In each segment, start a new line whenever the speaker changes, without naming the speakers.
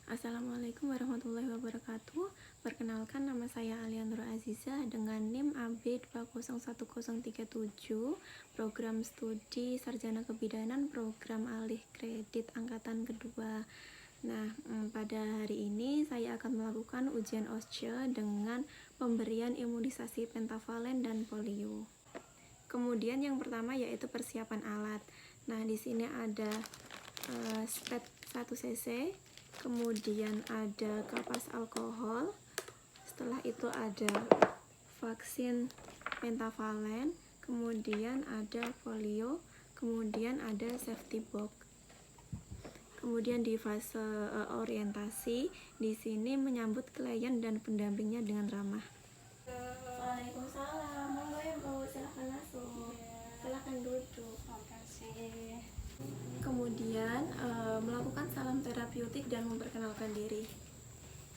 Assalamualaikum warahmatullahi wabarakatuh. Perkenalkan, nama saya Aliandro Aziza dengan NIM AB201037, program studi Sarjana Kebidanan, program alih kredit angkatan kedua. Nah, pada hari ini saya akan melakukan ujian OSCE dengan pemberian imunisasi pentavalen dan polio. Kemudian yang pertama yaitu persiapan alat. Nah, di sini ada spet 1 cc, kemudian ada kapas alkohol, setelah itu ada vaksin pentavalen, kemudian ada polio, kemudian ada safety box. Kemudian di fase orientasi, di sini menyambut klien dan pendampingnya dengan ramah. Waalaikumsalam, monggo Ibu, silakan masuk. Silakan duduk.
Makasih.
Kemudian melakukan salam terapeutik dan memperkenalkan diri.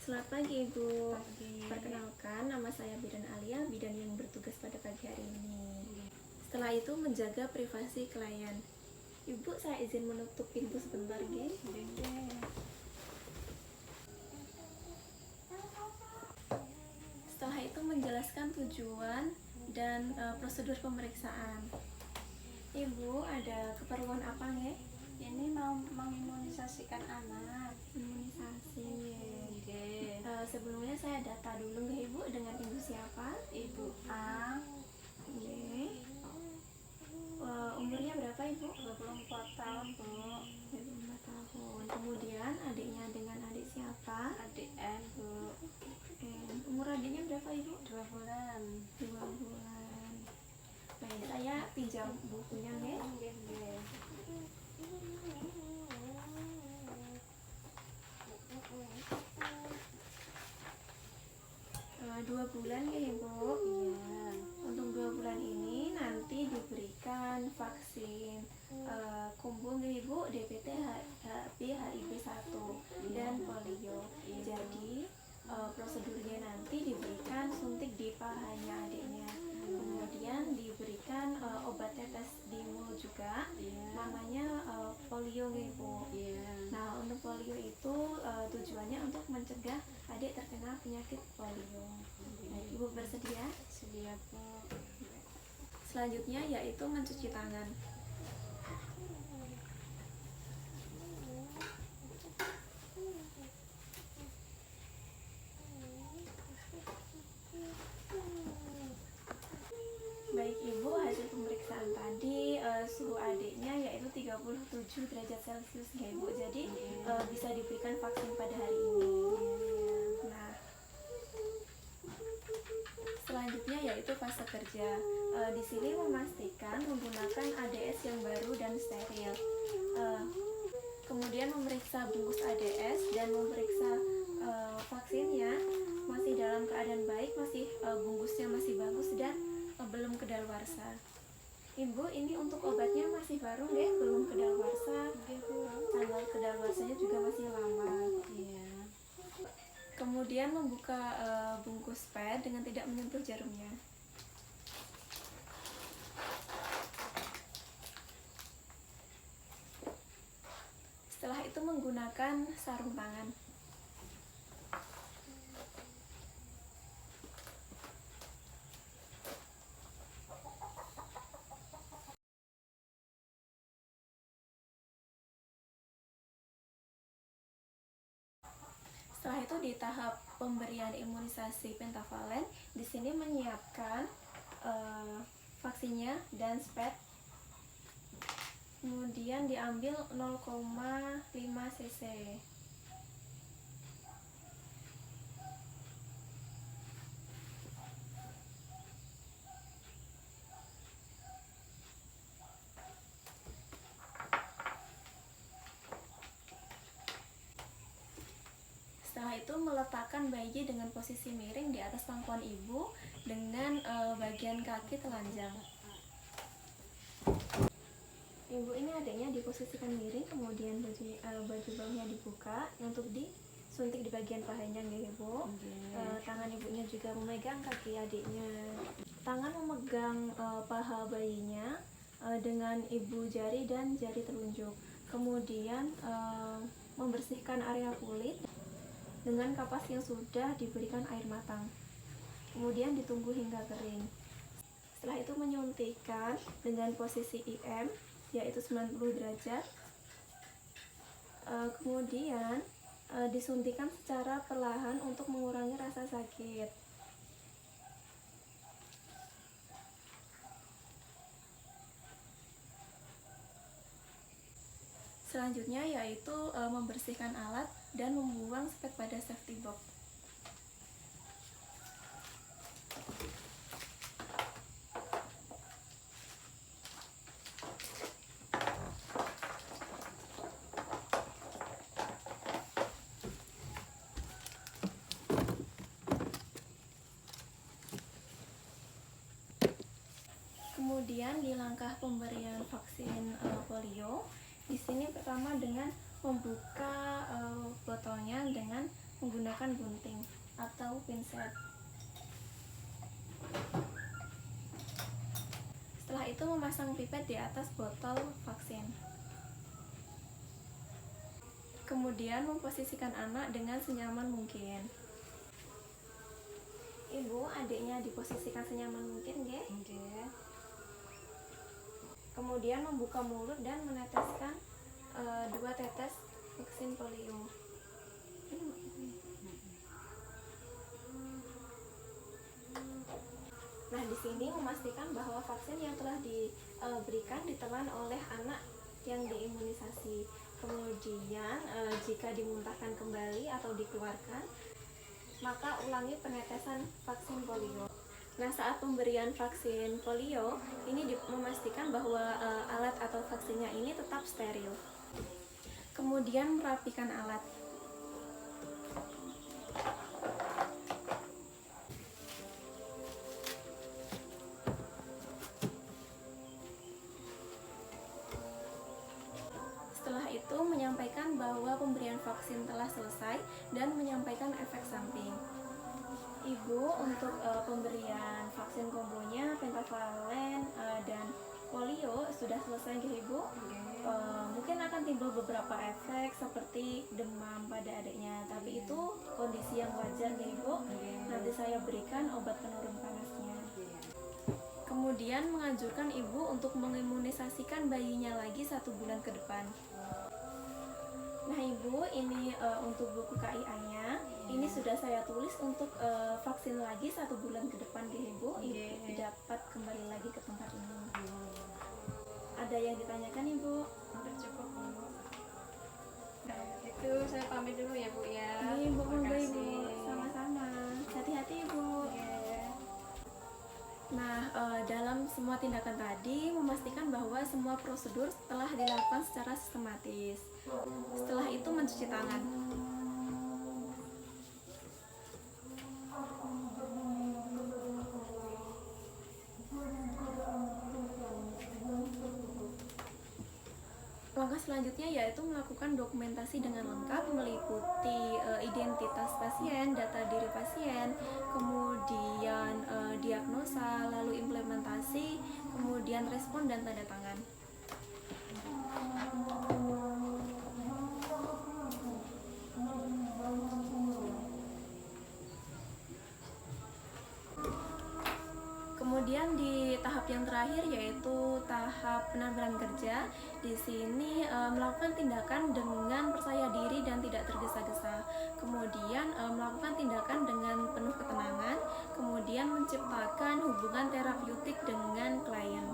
Selamat pagi Ibu.
Pagi.
Perkenalkan, nama saya Bidan Alia, bidan yang bertugas pada pagi hari ini. Setelah itu menjaga privasi klien. Ibu, saya izin menutup pintu sebentar, Gi. Setelah itu menjelaskan tujuan dan prosedur pemeriksaan. Ibu, ada keperluan apa nggih?
Ini mau mengimunisasikan anak.
Imunisasi.
Oke.
Sebelumnya saya data dulu nggih Ibu, dengan Ibu siapa?
Ibu A.
Nggih. Umurnya berapa Ibu?
24 tahun, Bu.
24 tahun. Kemudian adiknya dengan adik siapa?
Adik N, Bu.
Umur adiknya berapa Ibu?
2 bulan.
2 bulan. Baik, saya pinjam bukunya nggih.
Nggih.
2 bulan ya Ibu.
Iya.
Untuk 2 bulan ini nanti diberikan vaksin kumbuh nggih Ibu, DPT, HB, HIB1 dan polio. Jadi prosedurnya nanti diberikan suntik di pahanya adiknya. Kemudian diberikan obat tetes di mulut juga, namanya polio nggih Ibu. Nah, untuk polio itu tujuannya untuk mencegah adik terkena penyakit polio. Nah, Ibu bersedia?
Sedia, Bu.
Selanjutnya yaitu mencuci tangan. Baik Ibu, hasil pemeriksaan tadi suhu adiknya yaitu 37 derajat Celcius ya Ibu. Jadi bisa diberikan vaksin pada hari ini. Nah, selanjutnya yaitu fase kerja. Di sini memastikan menggunakan ADS yang baru dan steril. Kemudian memeriksa bungkus ADS dan memeriksa vaksinnya masih dalam keadaan baik, masih bungkusnya masih bagus dan belum kedaluarsa. Ibu, ini untuk obatnya masih baru nggih, belum kedaluarsa. Tanggal kedaluarsanya juga masih lama.
Iya.
Kemudian membuka bungkus pad dengan tidak menyentuh jarumnya. Setelah itu menggunakan sarung tangan. Setelah itu di tahap pemberian imunisasi pentavalen, di sini menyiapkan vaksinnya dan spet. Kemudian diambil 0,5 cc. Setelah itu meletakkan bayi dengan posisi miring di atas pangkuan ibu dengan bagian kaki telanjang. Ibu, ini adanya diposisikan miring, kemudian baju bawahnya dibuka untuk disuntik di bagian pahanya nggih Ibu. Tangan ibunya juga memegang kaki adiknya. Tangan memegang paha bayinya dengan ibu jari dan jari telunjuk. Kemudian membersihkan area kulit dengan kapas yang sudah diberikan air matang. Kemudian ditunggu hingga kering. Setelah itu menyuntikkan dengan posisi IM yaitu 90 derajat. Kemudian disuntikan secara perlahan untuk mengurangi rasa sakit. Selanjutnya yaitu membersihkan alat dan membuang spek pada safety box. Kemudian di langkah pemberian vaksin polio, di sini pertama dengan membuka botolnya dengan menggunakan gunting atau pinset. Setelah itu memasang pipet di atas botol vaksin. Kemudian memposisikan anak dengan senyaman mungkin. Ibu, adiknya diposisikan senyaman mungkin, nggih?
Nggih.
Kemudian membuka mulut dan meneteskan 2 tetes vaksin polio. Nah, di sini memastikan bahwa vaksin yang telah diberikan ditelan oleh anak yang diimunisasi. Kemudian jika dimuntahkan kembali atau dikeluarkan, maka ulangi penetesan vaksin polio. Nah, saat pemberian vaksin polio ini memastikan bahwa alat atau vaksinnya ini tetap steril. Kemudian merapikan alat. Setelah itu menyampaikan bahwa pemberian vaksin telah selesai dan menyampaikan efek samping. Ibu, untuk pemberian vaksin kombonya pentavalen dan polio sudah selesai nggih Ibu? Mungkin akan timbul beberapa efek seperti demam pada adiknya, tapi itu kondisi yang wajar nggih Ibu. Nanti saya berikan obat penurun panasnya. Kemudian menganjurkan ibu untuk mengimunisasikan bayinya lagi 1 bulan ke depan. Nah Ibu, ini untuk buku KIA-nya, ini sudah saya tulis untuk vaksin lagi 1 bulan ke depan deh Ibu. Ibu dapat kembali lagi ke tempat ini. Ada yang ditanyakan Ibu?
Udah cukup, Bu. Nah, itu saya pamit dulu ya, Bu ya.
Ini Ibu,
Terima
Ibu,
kasih.
sama-sama. Hati-hati Ibu.
Iya.
Nah, dalam semua tindakan tadi memastikan bahwa semua prosedur telah dilakukan secara sistematis. Setelah itu mencuci tangan. Langkah selanjutnya yaitu melakukan dokumentasi dengan lengkap meliputi identitas pasien, data diri pasien, kemudian diagnosa, lalu implementasi, kemudian respon dan tanda tangan. Kemudian di tahap yang terakhir yaitu tahap penampilan kerja. Di sini melakukan tindakan dengan percaya diri dan tidak tergesa-gesa. Kemudian melakukan tindakan dengan penuh ketenangan. Kemudian menciptakan hubungan terapeutik dengan klien.